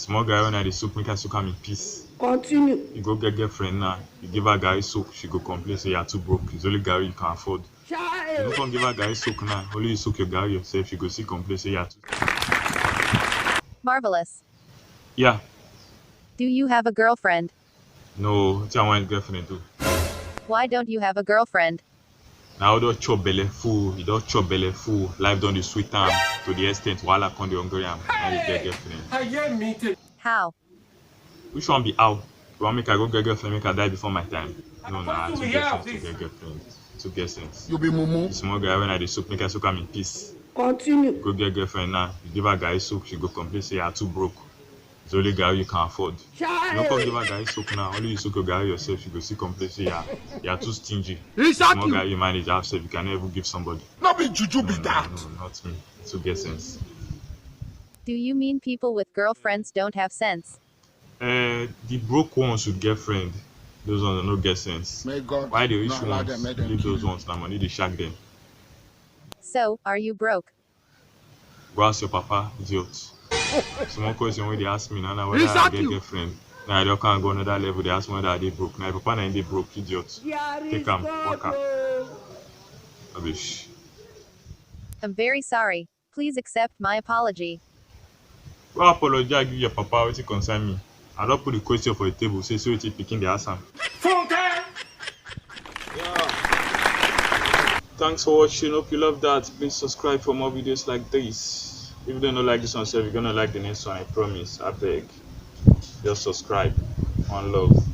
Small guy when I dey soak, make I soak am in peace. Continue. You go get girlfriend now, you give her garri soak, she go complain say you are too broke. It's only garri you can afford. You no come give her garri soak now, only you soak your garri yourself, you go still complain say you are too. Marvelous. Yeah, Do you have a girlfriend? no, wetin I want girlfriend do. Why don't you have a girlfriend? Now don chop belle full, you don chop belle full, life don dey sweet am to the extent wahala come dey hungry am. Now you get girlfriend. How? Which one be how? You want make I go get girlfriend, make I die before my time? No, nah, too get sense to get girlfriend. Too get sense. You be mumu. The small guy when I dey soak, make I soak am in peace. Continue. Go get girlfriend now, you give her garri soak, she go complain say you are too broke. It's only garri you can afford. You no come give her garri soak now, only you soak your garri yourself, she go still complain say you are too stingy. The small guy you manage yourself, you can never give somebody. Not be juju be No, that. no, not me. Too get sense. Do you mean people with girlfriends don't have sense? The broke ones should get friend. Those ones no get sense. May God Why the rich not allow ones them, let them leave kill those you. ones now money they shag them. So, are you broke? Go ask your papa, idiot. Small question when they ask me now whether I get girlfriend. Now I don't can't go another level. They ask me whether I dey broke. Now papa na dey broke, idiot. Take am, waka. Rubbish. I'm very sorry. Please accept my apology. Go apologize, give your papa wetin concern me. I don't put the question for the table, say wetin pikin dey ask am. Thanks for watching. Hope you love that. Please subscribe for more videos like this. If you don't like this one, you're gonna like the next one. I promise. I beg. Just subscribe. One love.